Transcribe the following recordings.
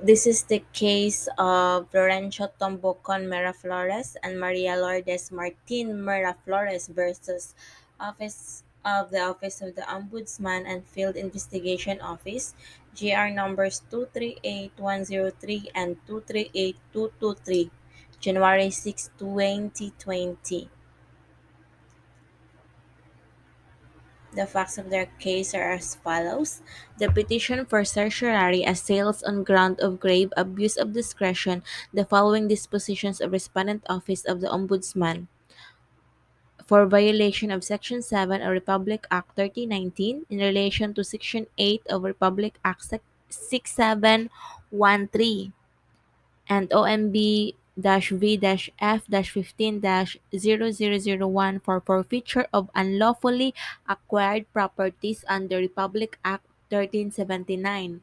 This is the case of Florencio Tombocon Miraflores and Maria Lourdes Martin Miraflores versus Office of the Ombudsman and Field Investigation Office, GR numbers 238103 and 238223, January 6, 2020. The facts of their case are as follows. The petition for certiorari assails on ground of grave abuse of discretion the following dispositions of Respondent Office of the Ombudsman for violation of Section 7 of Republic Act 3019 in relation to Section 8 of Republic Act 6713 and OMB-V-F-15-00001 for forfeiture of unlawfully acquired properties under Republic Act 1379.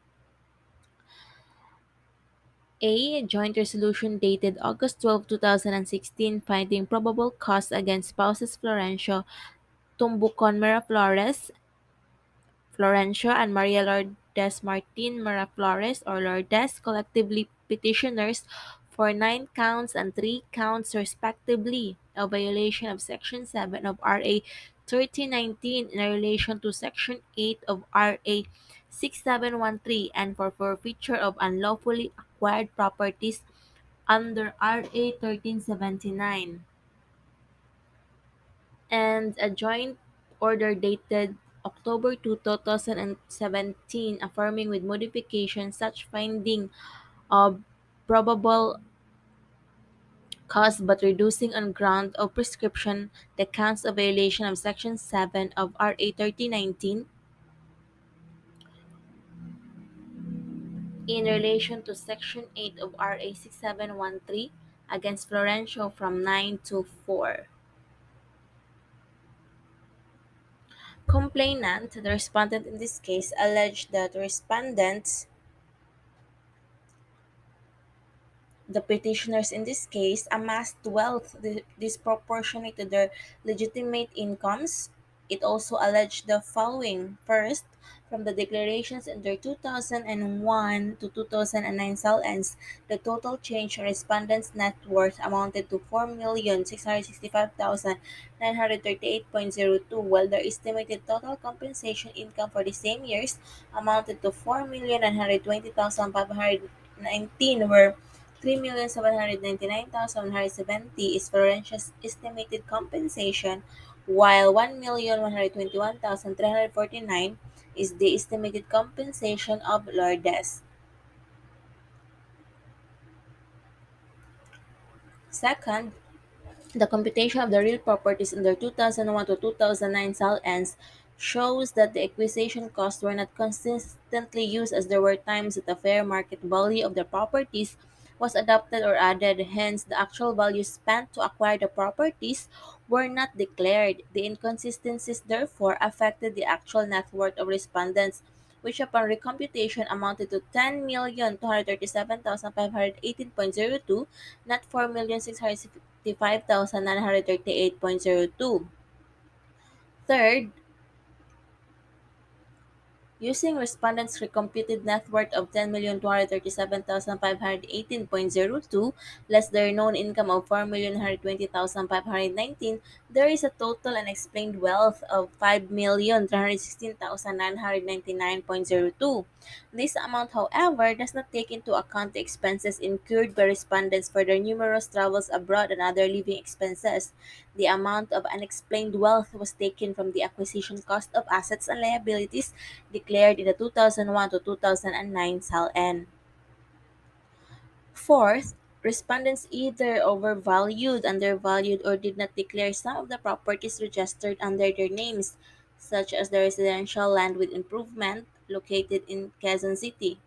A joint resolution dated August 12, 2016, finding probable cause against spouses Florencio Tumbucon Florencio and Maria Lourdes Martin Miraflores or Lourdes, collectively petitioners for 9 counts and 3 counts respectively of violation of Section 7 of RA 1319 in relation to Section 8 of RA 6713 and for forfeiture of unlawfully acquired properties under RA 1379, and a joint order dated October 2, 2017, affirming with modification such finding of probable cause but reducing on ground of prescription the counts of violation of Section 7 of RA 3019 in relation to Section 8 of RA 6713 against Florencio from 9 to 4. Complainant, the respondent in this case, alleged that respondents The petitioners in this case amassed wealth disproportionate to their legitimate incomes. It also alleged the following. First, from the declarations in their 2001 to 2009 SALNs, the total change in respondents' net worth amounted to 4,665,938.02, while their estimated total compensation income for the same years amounted to 4,120,519, where 3,799,170 is Florence's estimated compensation, while 1,121,349 is the estimated compensation of Lourdes. Second, the computation of the real properties in their 2001 to 2009 SALNs shows that the acquisition costs were not consistently used, as there were times that the fair market value of the properties was adopted or added. Hence, the actual value spent to acquire the properties were not declared. The inconsistencies therefore affected the actual net worth of respondents, which upon recomputation amounted to 10,237,518.02, not 4,655,938.02. Third, using respondents' recomputed net worth of 10,237,518.02 less their known income of 4,120,519, there is a total unexplained wealth of 5,316,999.02. This amount, however, does not take into account the expenses incurred by respondents for their numerous travels abroad and other living expenses. The amount of unexplained wealth was taken from the acquisition cost of assets and liabilities declared in the 2001 to 2009 SALN. Fourth, respondents either overvalued, undervalued, or did not declare some of the properties registered under their names, such as the residential land with improvement located in Quezon City,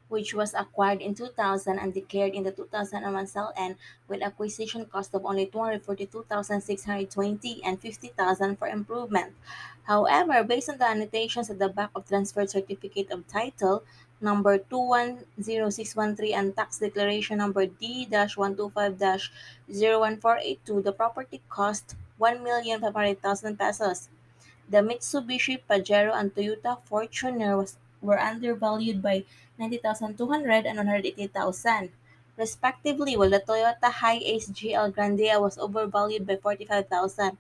which was acquired in 2000 and declared in the 2001 SLN with acquisition cost of only 242,620 and 50,000 for improvement. However, based on the annotations at the back of transfer certificate of title number 210613 and tax declaration number D-125-01482, the property cost 1,500,000 pesos. The Mitsubishi Pajero and Toyota Fortuner was were undervalued by 90,200 and 180,000, respectively, while the Toyota Hiace GL Grandea was overvalued by 45,000,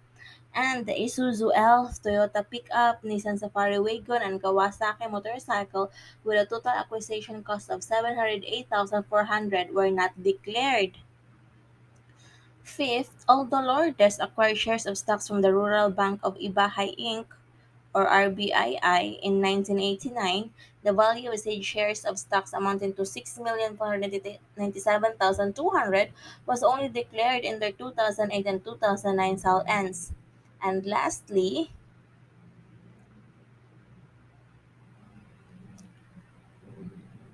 and the Isuzu Elf, Toyota Pickup, Nissan Safari Wagon, and Kawasaki motorcycle with a total acquisition cost of 708,400 were not declared. Fifth, although Lourdes acquired shares of stocks from the Rural Bank of Ibahay Inc. or RBII in 1989, the value of said shares of stocks amounting to 6,497,200 was only declared in their 2008 and 2009 SAL-ends. And lastly,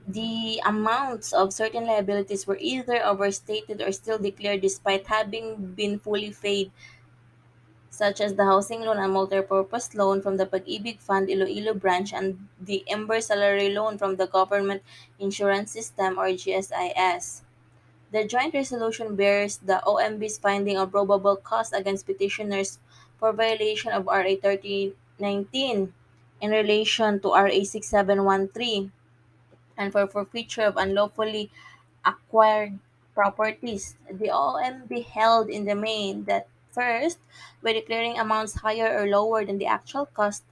the amounts of certain liabilities were either overstated or still declared despite having been fully paid, such as the housing loan and multipurpose loan from the Pag-ibig Fund Iloilo branch and the Ember Salary Loan from the Government Insurance System or GSIS. The joint resolution bears the OMB's finding of probable cause against petitioners for violation of RA 3019 in relation to RA 6713 and for forfeiture of unlawfully acquired properties. The OMB held in the main that first, by declaring amounts higher or lower than the actual cost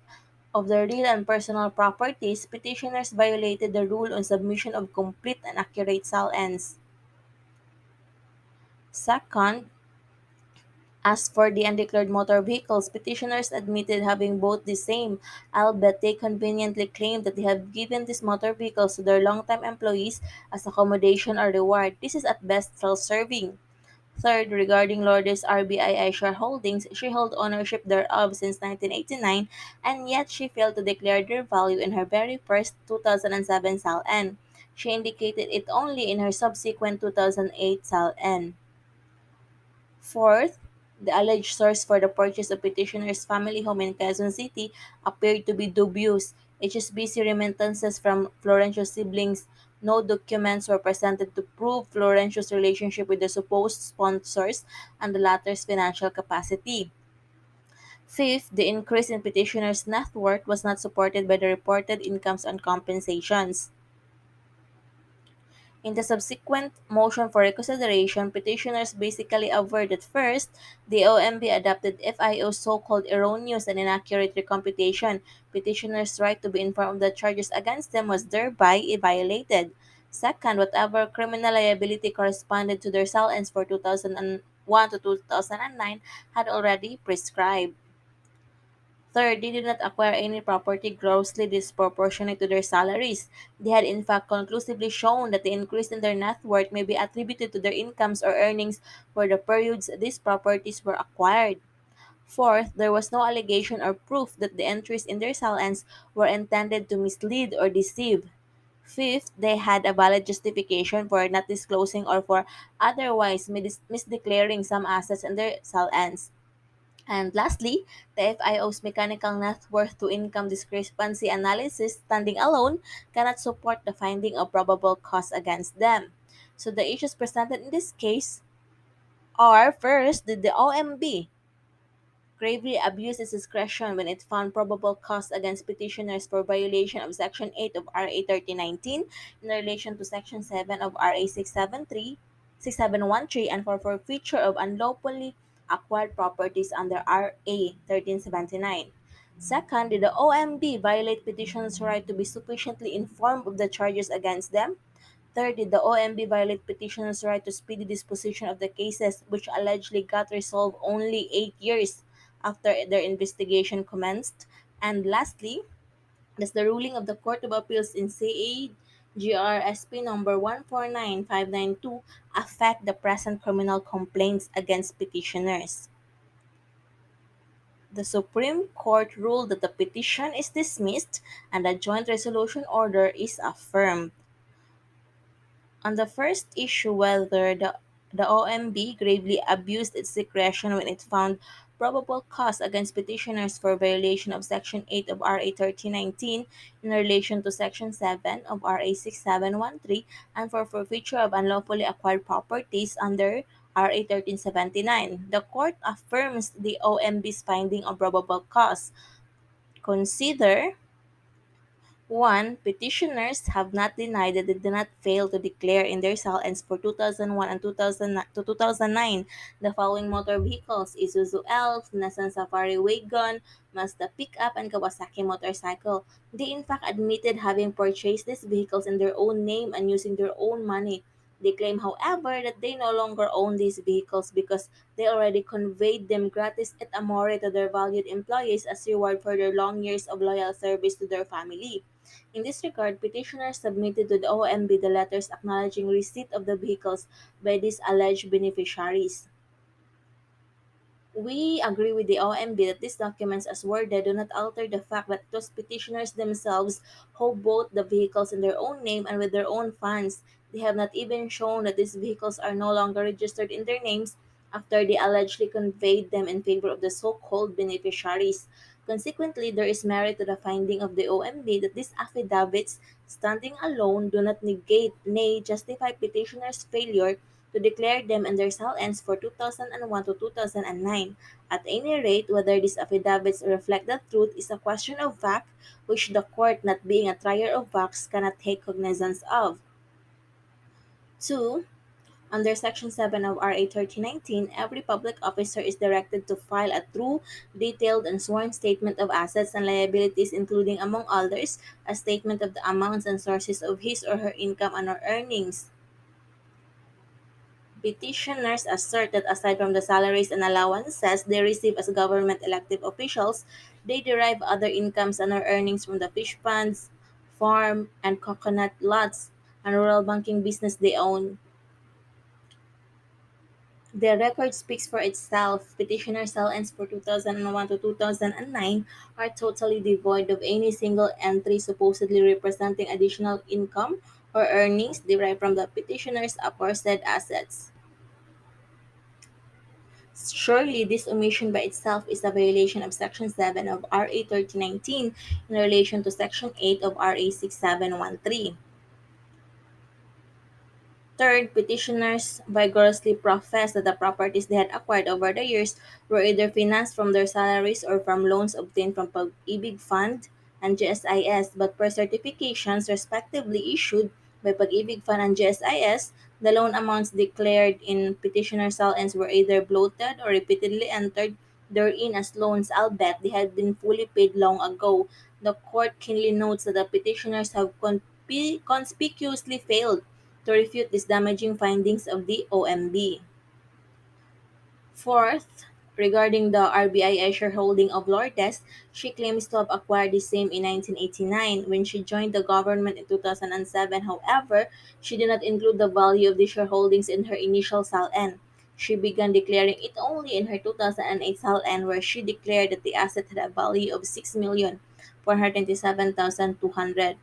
of the real and personal properties, petitioners violated the rule on submission of complete and accurate SAL-ends. Second, as for the undeclared motor vehicles, petitioners admitted having both the same, albeit they conveniently claimed that they have given these motor vehicles to their longtime employees as accommodation or reward. This is at best self-serving. Third, regarding Lourdes' RBII shareholdings, she held ownership thereof since 1989, and yet she failed to declare their value in her very first 2007 SAL-N. She indicated it only in her subsequent 2008 SAL-N. Fourth, the alleged source for the purchase of petitioner's family home in Quezon City appeared to be dubious. HSBC remittances from Florencio's siblings, no documents were presented to prove Florencio's relationship with the supposed sponsors and the latter's financial capacity. Fifth, the increase in petitioner's net worth was not supported by the reported incomes and compensations. In the subsequent motion for reconsideration, petitioners basically averred that first, the OMB adopted FIO's so-called erroneous and inaccurate recomputation. Petitioners' right to be informed of the charges against them was thereby violated. Second, whatever criminal liability corresponded to their sentence for 2001 to 2009 had already prescribed. Third, they did not acquire any property grossly disproportionate to their salaries. They had in fact conclusively shown that the increase in their net worth may be attributed to their incomes or earnings for the periods these properties were acquired. Fourth, there was no allegation or proof that the entries in their salons were intended to mislead or deceive. Fifth, they had a valid justification for not disclosing or for otherwise misdeclaring some assets in their salons. And lastly, the FIO's mechanical net worth to income discrepancy analysis standing alone cannot support the finding of probable cause against them. So the issues presented in this case are first, did the OMB gravely abused its discretion when it found probable cause against petitioners for violation of Section 8 of RA 3019 in relation to Section 7 of RA 6713, and for forfeiture of unlawfully acquired properties under RA 1379. Second, did the OMB violate petitioners' right to be sufficiently informed of the charges against them? Third, did the OMB violate petitioners' right to speedy disposition of the cases which allegedly got resolved only 8 years after their investigation commenced? And lastly, does the ruling of the Court of Appeals in CAGRSP number 149592 affect the present criminal complaints against petitioners? The Supreme Court ruled that the petition is dismissed and the joint resolution order is affirmed. On the first issue, whether the OMB gravely abused its discretion when it found probable cause against petitioners for violation of Section 8 of RA 1319 in relation to Section 7 of RA 6713 and for forfeiture of unlawfully acquired properties under RA 1379. The court affirms the OMB's finding of probable cause. Consider 1. Petitioners have not denied that they did not fail to declare in their SALNs for 2001 and 2009 the following motor vehicles: Isuzu Elf, Nissan Safari Wagon, Mazda Pickup, and Kawasaki motorcycle. They in fact admitted having purchased these vehicles in their own name and using their own money. They claim, however, that they no longer own these vehicles because they already conveyed them gratis et amore to their valued employees as reward for their long years of loyal service to their family. In this regard, petitioners submitted to the OMB the letters acknowledging receipt of the vehicles by these alleged beneficiaries. We agree with the OMB that these documents, as worded, do not alter the fact that those petitioners themselves hold both the vehicles in their own name and with their own funds. They have not even shown that these vehicles are no longer registered in their names after they allegedly conveyed them in favor of the so-called beneficiaries. Consequently, there is merit to the finding of the OMB that these affidavits, standing alone, do not negate, nay, justify petitioners' failure to declare them and their SALNs for 2001 to 2009. At any rate, whether these affidavits reflect the truth is a question of fact which the court, not being a trier of facts, cannot take cognizance of. 2. Under Section 7 of RA 3019, every public officer is directed to file a true, detailed, and sworn statement of assets and liabilities, including, among others, a statement of the amounts and sources of his or her income and or earnings. Petitioners assert that aside from the salaries and allowances they receive as government elected officials, they derive other incomes and or earnings from the fish ponds, farm, and coconut lots and rural banking business they own. The record speaks for itself. Petitioner SLNs for 2001 to 2009 are totally devoid of any single entry supposedly representing additional income or earnings derived from the petitioner's aforesaid assets. Surely this omission by itself is a violation of Section 7 of RA 3019 in relation to Section 8 of RA 6713. Third, petitioners vigorously profess that the properties they had acquired over the years were either financed from their salaries or from loans obtained from Pag-ibig Fund and GSIS, but per certifications respectively issued by Pag-ibig Fund and GSIS, the loan amounts declared in petitioner SLNs were either bloated or repeatedly entered therein as loans, albeit they had been fully paid long ago. The court keenly notes that the petitioners have conspicuously failed to refute these damaging findings of the OMB. Fourth, regarding the RBI shareholding of Lourdes, she claims to have acquired the same in 1989 when she joined the government in 2007. However, she did not include the value of the shareholdings in her initial SALN. She began declaring it only in her 2008 SALN, where she declared that the asset had a value of 6,427,200.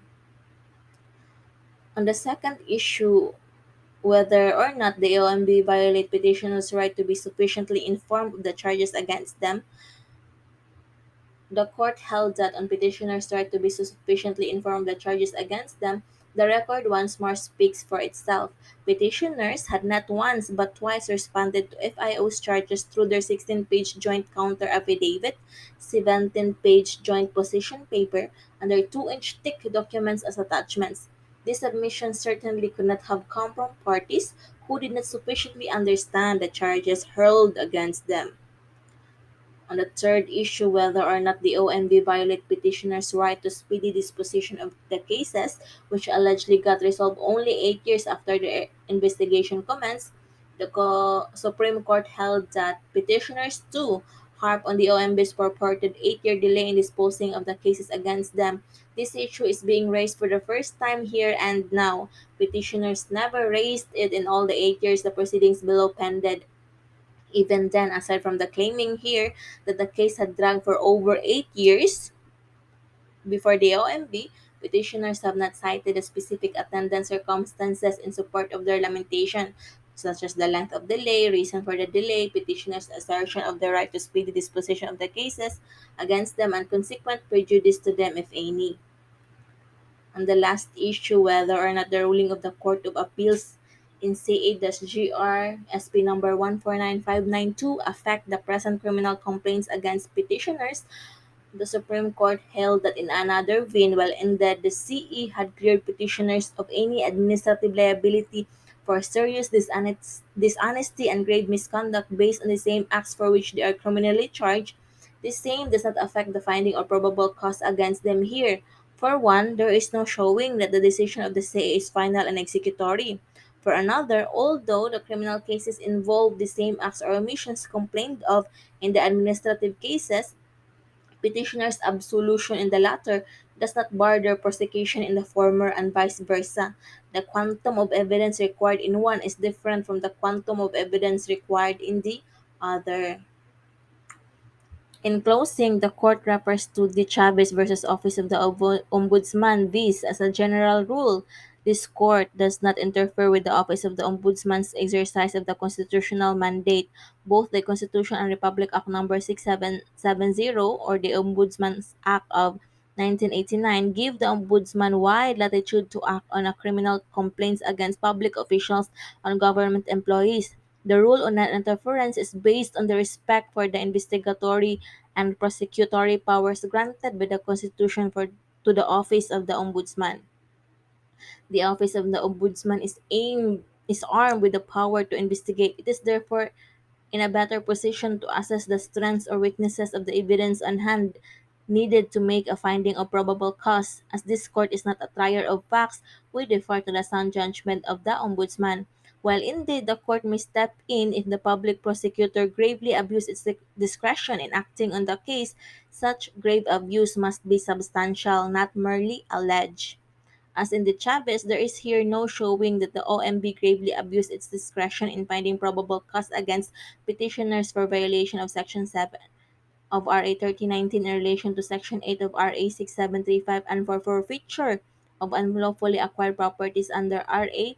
On the second issue, whether or not the OMB violate petitioners' right to be sufficiently informed of the charges against them, the court held that on petitioners' right to be sufficiently informed of the charges against them, the record once more speaks for itself. Petitioners had not once but twice responded to FIO's charges through their 16-page joint counter affidavit, 17-page joint position paper, and their 2-inch thick documents as attachments. This submission certainly could not have come from parties who did not sufficiently understand the charges hurled against them. On the third issue, whether or not the OMB violate petitioners' right to speedy disposition of the cases, which allegedly got resolved only 8 years after the investigation commenced, the Supreme Court held that petitioners too harp on the OMB's purported 8-year delay in disposing of the cases against them. This issue is being raised for the first time here and now. Petitioners never raised it in all the 8 years the proceedings below pended. Even then, aside from the claiming here that the case had dragged for over 8 years before the OMB, petitioners have not cited the specific attendant circumstances in support of their lamentation, such as the length of delay, reason for the delay, petitioners' assertion of the right to speedy disposition of the cases against them, and consequent prejudice to them, if any. On the last issue, whether or not the ruling of the Court of Appeals in CA-GR SP number 149592 affect the present criminal complaints against petitioners, The Supreme Court held that in another vein, while indeed the CE had cleared petitioners of any administrative liability for serious dishonesty and grave misconduct based on the same acts for which they are criminally charged, the same does not affect the finding of probable cause against them here. For one, there is no showing that the decision of the CA is final and executory. For another, although the criminal cases involve the same acts or omissions complained of in the administrative cases, petitioner's absolution in the latter does not bar their prosecution in the former and vice versa. The quantum of evidence required in one is different from the quantum of evidence required in the other. In closing, the court refers to the Chavez versus Office of the Ombudsman vis. As a general rule, this court does not interfere with the Office of the Ombudsman's exercise of the constitutional mandate. Both the Constitution and Republic Act Number 6770 or the Ombudsman's Act of 1989 give the Ombudsman wide latitude to act on a criminal complaints against public officials and government employees. The rule on non-interference is based on the respect for the investigatory and prosecutory powers granted by the Constitution to the Office of the Ombudsman. The Office of the Ombudsman is armed with the power to investigate. It is therefore in a better position to assess the strengths or weaknesses of the evidence on hand needed to make a finding of probable cause. As this court is not a trier of facts, we defer to the sound judgment of the Ombudsman. While indeed the court may step in if the public prosecutor gravely abused its discretion in acting on the case, such grave abuse must be substantial, not merely alleged. As in the Chavez, there is here no showing that the OMB gravely abused its discretion in finding probable cause against petitioners for violation of Section 7 of RA 3019 in relation to Section 8 of RA 6735 and for forfeiture of unlawfully acquired properties under RA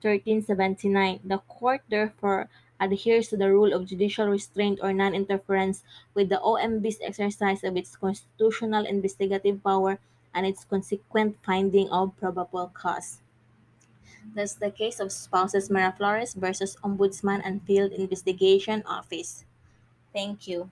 1379. The court therefore adheres to the rule of judicial restraint or non-interference with the OMB's exercise of its constitutional investigative power and its consequent finding of probable cause. That's the case of spouses Miraflores versus Ombudsman and Field Investigation Office. Thank you.